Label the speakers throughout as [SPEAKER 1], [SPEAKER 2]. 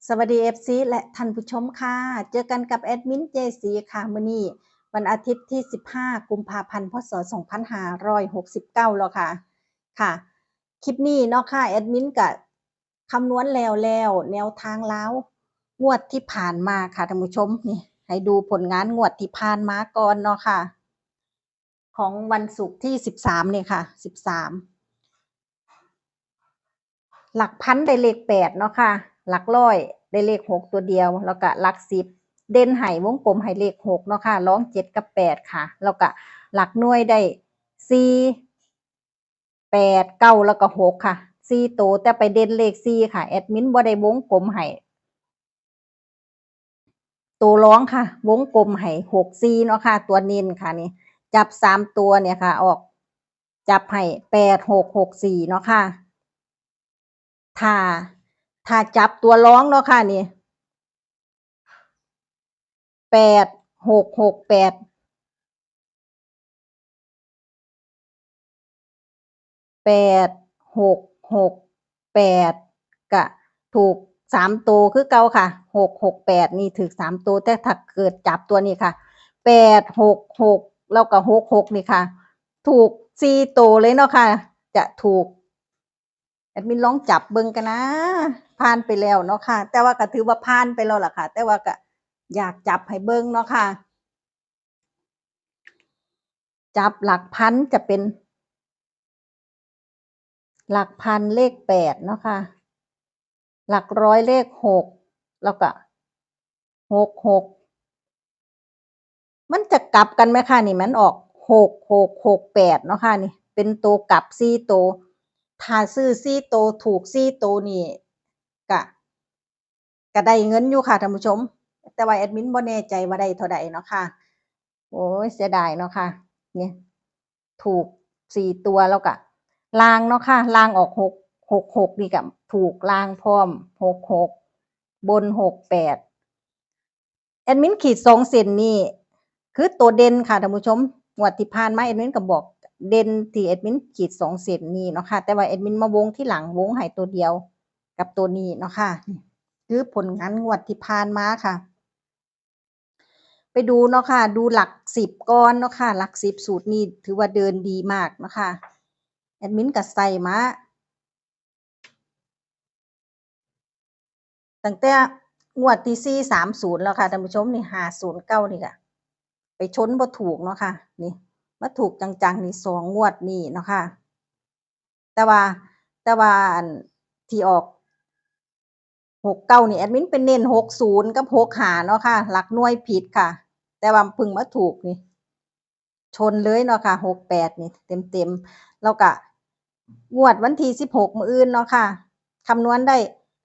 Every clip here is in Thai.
[SPEAKER 1] สวัสดี FC และท่านผู้ชมค่ะเจอกันกับแอดมินเจสีค่ะมื้อนี้วันอาทิตย์ที่15กุมภาพันธ์พศ2569แล้วค่ะค่ะคลิปนี้เนาะค่ะแอดมินก็คำนวณแล้วแนวทางลาวงวดที่ผ่านมาค่ะท่านผู้ชมนี่ให้ดูผลงานงวดที่ผ่านมาก่อนเนาะค่ะของวันศุกร์ที่13นี่ค่ะ13หลักพันได้เลข8เนาะค่ะหลักร้อยได้เลข6ตัวเดียวแล้วก็หลัก10เด่นให้วงกลมให้เลข6เนาะค่ะรอง7กับ8ค่ะแล้วก็หลักหน่วยได้4 8 9แล้วก็6ค่ะ4ตัวแต่ไปเด่นเลข4ค่ะแอดมินบ่ได้วงกลมให้ตัวรองค่ะวงกลมให้6 4เนาะค่ะตัวเน้นค่ะนี่จับ3ตัวเนี่ยค่ะออกจับให้8 6 6 4เนาะค่ะถ้าจับตัวรองเนาะค่ะนี่8 6 6 8 8 6 6 8ก็ถูก3ตัวคือเก่าค่ะ6 6 8นี่ถูก3ตัวแต่ถ้าเกิดจับตัวนี้ค่ะ8 6 6แล้วก็6 6นี่ค่ะถูก4ตัวเลยเนาะค่ะจะถูกแอดมินลองจับเบิ่งกันนะผ่านไปแล้วเนาะค่ะแต่ว่าก็ถือว่าผ่านไปแล้วล่ะค่ะแต่ว่าก็อยากจับให้เบิ่งเนาะค่ะจับหลักพันจะเป็นหลักพันเลข8เนาะค่ะหลักร้อยเลข6แล้วก็6 6มันจะกลับกันไหมคะนี่มันออก6 6 6 8เนาะค่ะนี่เป็นตัวกลับ4ตัวถ้าซื้อ4ตัวถูก4ตัวนี่ก็ได้เงินอยู่ค่ะท่านผู้ชมแต่ว่าแอดมินบ่แน่ใจว่าได้เท่าใดเนาะค่ะโอ๊ยเสียดายเนาะค่ะเนี่ยถูก4ตัวแล้วก็รางเนาะค่ะรางออก6 6 6นี่ก็ถูกรางพร้อม6 6บน6 8แอดมินขีด2เส้นนี่คือตัวเด่นค่ะท่านผู้ชมงวดที่ผ่านมาแอดมินก็บอกเด่นที่แอดมินขีด2เส้นนี้เนาะค่ะแต่ว่าแอดมินมาวงที่หลังวงให้ตัวเดียวกับตัวนี้เนาะค่ะคือผลงานงวดที่ผ่านมาค่ะไปดูเนาะค่ะดูหลัก10ก่อนเนาะค่ะหลัก10สูตรนี้ถือว่าเดินดีมากเนาะค่ะแอดมินก็ใส่มาตั้งแต่งวดที่430แล้วค่ะท่านผู้ชมนี่509นี่ก็ไปชนบ่ถูกเนาะค่ะนี่มาถูกจังๆนี่2งวดนี่เนาะค่ะแต่ว่าอันที่ออก69นี่แอดมินไปเน้น60กับ65เนาะค่ะหลักหน่วยผิดค่ะแต่ว่าเพิ่งมาถูกนี่ชนเลยเนาะค่ะ68นี่เต็มๆแล้วก็งวดวันที่16มื้ออื่นเนาะค่ะคำนวณได้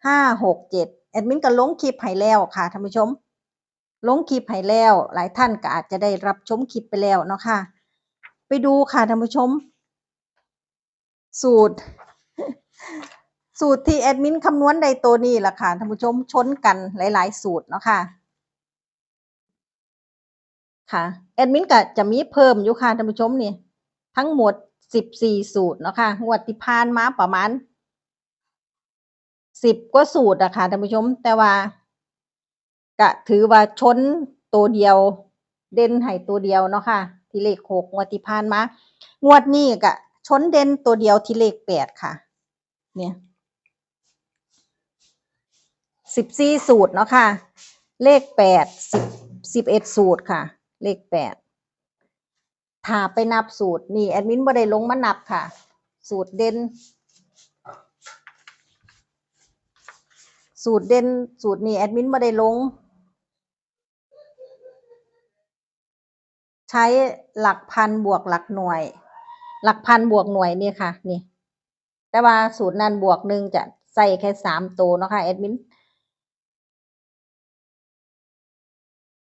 [SPEAKER 1] 5 6 7แอดมินก็ลงคลิปให้แล้วค่ะท่านผู้ชมลงคลิปให้แล้วหลายท่านก็อาจจะได้รับชมคลิปไปแล้วเนาะค่ะไปดูค่ะท่านผู้ชมสูตรที่แอดมินคำนวณได้ตัวนี้ล่ะค่ะท่านผู้ชมชนกันหลายๆสูตรเนาะค่ะค่ะแอดมินก็จะมีเพิ่มอยู่ค่ะท่านผู้ชมนี่ทั้งหมด14สูตรเนาะค่ะงวดที่ผ่านมาประมาณ10กว่าสูตรอะค่ะท่านผู้ชมแต่ว่าก็ถือว่าชนตัวเดียวเด่นให้ตัวเดียวเนาะค่ะที่เลข6งวดที่ผ่านมางวดนี้ก็ชนเด่นตัวเดียวที่เลข8ค่ะเนี่ย14สูตรเนาะค่ะเลข8 11สูตรค่ะเลข8ถ้าไปนับสูตรนี่แอดมินบ่ได้ลงมานับค่ะสูตรเด่นสูตรนี้แอดมินบ่ได้ลงใช้หลักพันบวกหลักหน่วยหลักพันบวกหน่วยนี่ค่ะนี่แต่ว่าสูตรนั้นบวก1จะใส่แค่3ตัวเนาะค่ะแอดมิน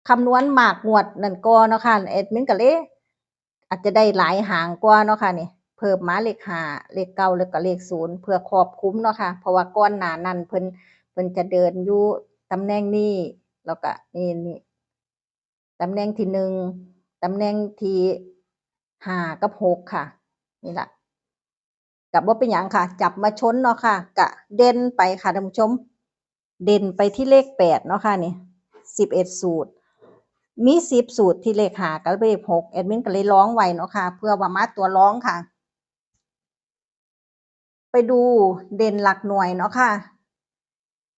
[SPEAKER 1] คำนวณมากงวดนั่นก่อนเนาะค่ะแอดมินก็เลยอาจจะได้หลายหางกว่าเนาะค่ะนี่เพิ่มมาเลข5เลข9แล้วก็เลข0เพื่อครอบคลุมเนาะค่ะเพราะว่าก่อนหน้านั้นเพิ่นจะเดินอยู่ตำแหน่งนี้แล้วก็นี่ตำแหน่งที่1ตำแหน่งที่5กับ6ค่ะนี่ล่ะก็บ่เป็นหยังค่ะจับมาชนเนาะค่ะก็เด่นไปค่ะท่านผู้ชม เด่นไปที่เลข8เนาะค่ะนี่11สูตรมี10สูตรที่เลข5กับเลข6แอดมินก็เลยร้องไว้เนาะค่ะเพื่อว่ามาตัวร้องค่ะไปดูเด่นหลักหน่วยเนาะค่ะ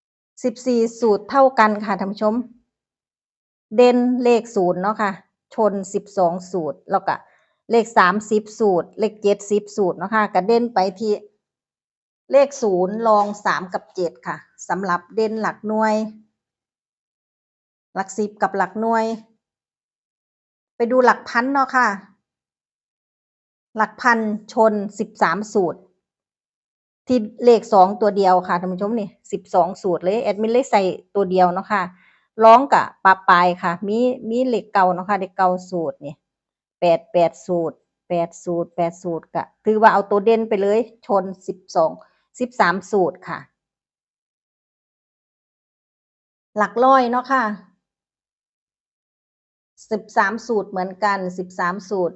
[SPEAKER 1] 14สูตรเท่ากันค่ะท่านผู้ชมเด่นเลข0เนาะค่ะชน12สูตรแล้วก็เลข30สูตรเลข70สูตรเนาะค่ะก็เด่นไปที่เลข0รอง3กับ7ค่ะสำหรับเด่นหลักหน่วยหลัก10กับหลักหน่วยไปดูหลักพันเนาะค่ะหลักพันชน13สูตรที่เลข2ตัวเดียวค่ะท่านผู้ชมนี่12สูตรเลยแอดมินเลยใส่ตัวเดียวเนาะค่ะร้องกับปะปลายค่ะมีเลขเก่าเนาะค่ะเลขเก่าสูตรนี่8สูตร8สูตรก็ถือว่าเอาตัวเด่นไปเลยชน13สูตรค่ะหลักร้อยเนาะค่ะ13สูตรเหมือนกัน13สูตร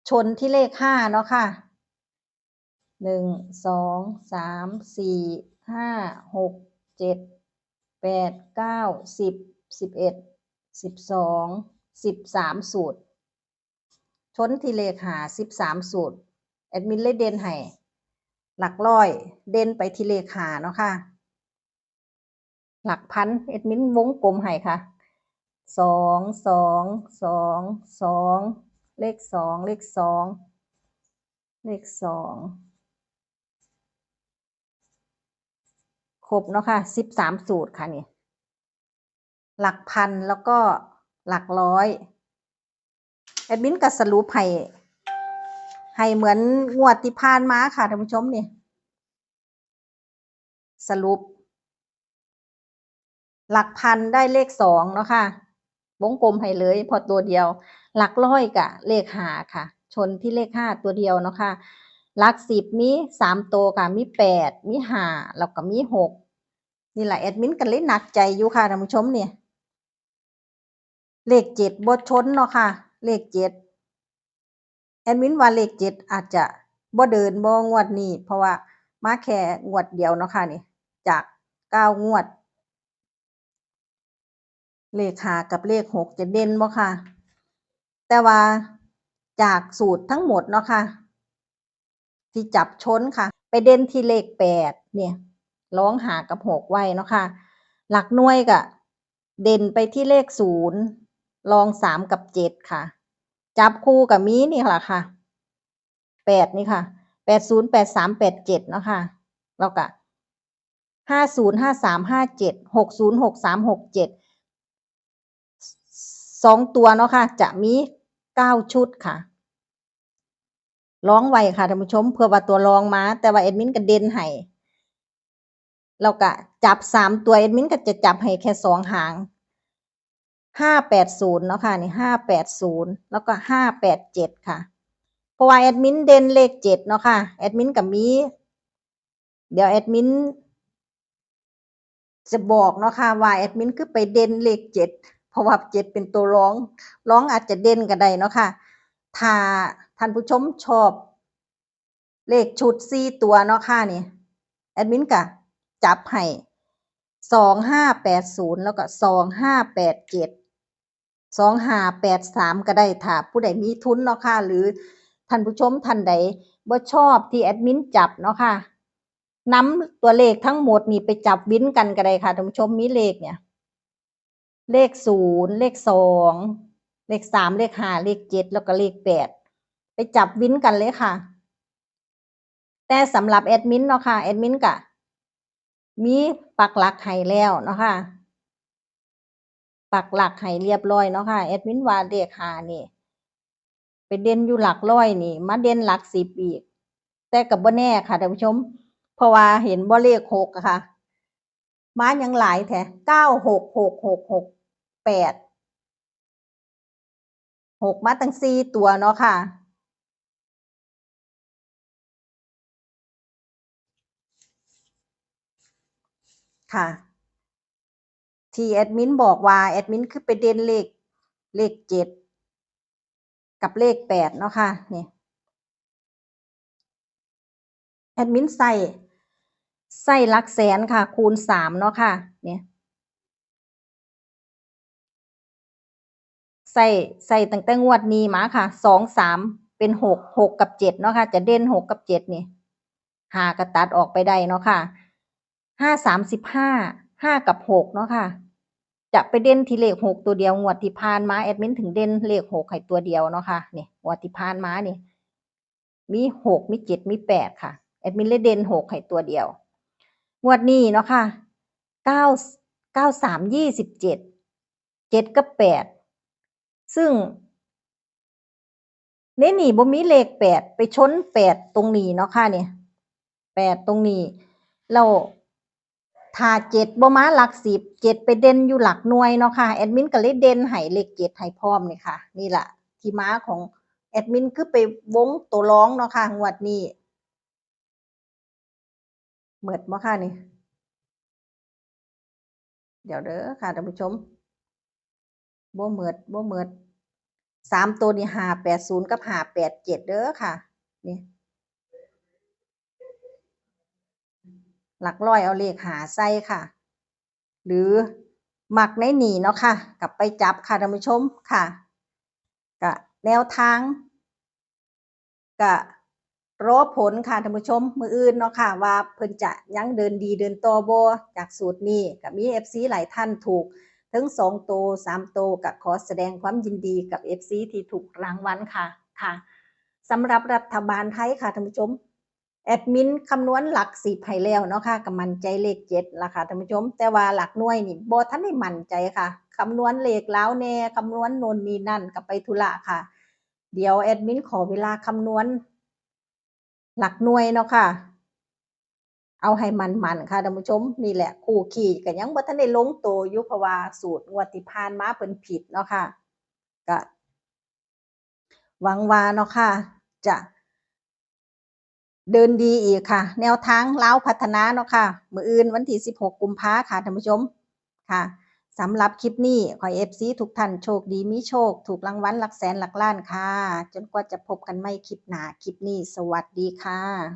[SPEAKER 1] ชนที่เลข5เนาะค่ะ1 2 3 4 5 6 7 8 9 10 11 12 13สูตรชนที่เลข13สูตรแอดมินเลยเด่นให้หลักร้อยเด่นไปที่เลข5เนาะค่ะหลักพันแอดมินวงกลมให้ค่ะ2 2 2 2เลข2เลข2เลข2ครบเนาะค่ะ13สูตรค่ะนี่หลักพันแล้วก็หลักร้อยแอดมินก็สรุปให้เหมือนงวดที่ผ่านมาค่ะท่านผู้ชมนี่สรุปหลักพันได้เลข2เนาะค่ะวงกลมให้เลยพอตัวเดียวหลักร้อยกับเลข5ค่ะชนที่เลข5ตัวเดียวเนาะค่ะหลัก10มี3ตัวค่ะมี8มี5แล้วก็มี6นี่แหละแอดมินก็เลยหนักใจอยู่ค่ะท่านผู้ชมนี่เลข7บ่ชนเนาะค่ะเลข7แอดมินว่าเลข7อาจจะบ่เดินบ่งวดนี้เพราะว่ามาแค่งวดเดียวเนาะค่ะนี่จาก9งวดเลข5กับเลข6จะเด่นบ่ค่ะแต่ว่าจากสูตรทั้งหมดเนาะค่ะที่จับชนค่ะไปเด่นที่เลข8เนี่ยร้อง5กับ6ไว้เนาะค่ะหลักหน่วยก็เด่นไปที่เลข0รอง3กับ7ค่ะจับคู่ก็มีนี่ล่ะค่ะ8นี่ค่ะ80 83 87เนาะค่ะแล้วก็50 53 57 60 63 67 2ตัวเนาะค่ะจะมี9ชุดค่ะร้องไว้ค่ะท่านผู้ชมเพื่อว่าตัวรองมาแต่ว่าแอดมินก็เด่นให้แล้วก็จับ3ตัวแอดมินก็จะจับให้แค่2หาง580เนาะค่ะนี่580แล้วก็587ค่ะเพราะว่าแอดมินเด่นเลข7เนาะค่ะแอดมินก็มีเดี๋ยวแอดมินจะบอกเนาะค่ะว่าแอดมินคือไปเด่นเลข7เพราะว่า7เป็นตัวร้องอาจจะเด่นก็ได้เนาะค่ะถ้าท่านผู้ชมชอบเลขชุด4ตัวเนาะค่ะนี่แอดมินก็จับให้2580แล้วก็2587 2583ก็ได้ถ้าผู้ใดมีทุนเนาะค่ะหรือท่านผู้ชมท่านใดบ่ชอบที่แอดมินจับเนาะค่ะนำตัวเลขทั้งหมดนี่ไปจับวินกันก็ได้ค่ะท่านผู้ชมมีเลขเนี่ยเลข0เลข2เลข3เลข5เลข7แล้วก็เลข8ไปจับวินกันเลยค่ะแต่สำหรับแอดมินเนาะค่ะแอดมินก็มีปักหลักให้แล้วเนาะค่ะปักหลักให้เรียบร้อยเนาะค่ะแอดมินว่าเลข5นี่ไปเด่นอยู่หลักร้อยนี่มาเด่นหลัก10อีกแต่ก็บ่แน่ค่ะท่านผู้ชมเพราะว่าเห็นบ่เลข6อะค่ะมายังหลายแท้966666 8 6มาตั้ง4ตัวเนาะค่ะค่ะที่แอดมินบอกว่าแอดมินคือไปเด่นเลข7กับเลข8เนาะค่ะนี่แอดมินใส่ ใส่หลักแสนค่ะ คูณ 3 เนาะค่ะ เนี่ย ใส่ตั้งแต่งวดนี้มาค่ะ 2 3 เป็น 6 6 กับ 7 เนาะค่ะ จะเด่น 6 กับ 7 นี่ 5 ก็ตัดออกไปได้เนาะค่ะ 5 3 15 5 กับ 6 เนาะค่ะ จะไปเด่นที่เลข 6 ตัวเดียว งวดที่ผ่านมาแอดมินถึงเด่นเลข 6 ให้ตัวเดียวเนาะค่ะ นี่ งวดที่ผ่านมานี่ มี 6 มี 7 มี 8 ค่ะ แอดมินเลยเด่น 6 ให้ตัวเดียว งวดนี้เนาะค่ะ 9 9 3 27 7 กับ 8 ซึ่ง ในนี่บ่มีเลข 8 ไปชน 8 ตรงนี้เนาะค่ะนี่ 8 ตรงนี้ แล้วถ้า 7 บ่มาหลัก 10 7 ไปเด่นอยู่หลักหน่วยเนาะค่ะ แอดมินก็เลยเด่นให้เลข 7 ให้พร้อมนี่ค่ะ นี่ล่ะที่มาของแอดมิน คือไปวงตัวรองเนาะค่ะงวดนี้ เบิดบ่ค่ะนี่ เดี๋ยวเด้อค่ะท่านผู้ชม บ่เบิด 3 ตัวนี่ 580 กับ 587 เด้อค่ะ นี่ หลักร้อยเอาเลข5ใส่ค่ะ หรือมักในนี่เนาะค่ะ ก็ไปจับค่ะท่านผู้ชม ค่ะ ก็แนวทาง ก็รอผลค่ะท่านผู้ชม มื้ออื่นเนาะค่ะว่าเพิ่นจะยังเดินดีเดินต่อบ่จากสูตรนี้ ก็มี FC หลายท่านถูกถึง2 ตัว 3 ตัว ก็ขอแสดงความยินดีกับ FC ที่ถูกรางวัลค่ะ ค่ะ สำหรับรัฐบาลไทยค่ะท่านผู้ชม แอดมินคำนวณหลัก 10 ให้แล้วเนาะค่ะ ก็มั่นใจเลข 7 ล่ะค่ะท่านผู้ชม แต่ว่าหลักหน่วยนี่บ่ทันได้มั่นใจค่ะ คำนวณเลขลาวแหน่ คำนวณโน่นนี่นั่น ก็ไปธุระค่ะ เดี๋ยวแอดมินขอเวลาคำนวณหลักหน่วยเนาะค่ะ เอาให้มันๆค่ะท่านผู้ชม นี่แหละคู่ขี้ก็ยังบ่ทันได้ลงตัวอยู่ เพราะว่าสูตรงวดที่ผ่านมาเพิ่นผิดเนาะค่ะ ก็หวังว่าเนาะค่ะ จะเดินดีอีกค่ะ แนวทางลาวพัฒนาเนาะค่ะ มื้ออื่นวันที่ 16 กุมภาค่ะท่านผู้ชม ค่ะ สำหรับคลิปนี้ขอให้ FC ทุกท่านโชคดีมีโชค ถูกรางวัลหลักแสนหลักล้านค่ะ จนกว่าจะพบกันใหม่คลิปหน้า คลิปนี้สวัสดีค่ะ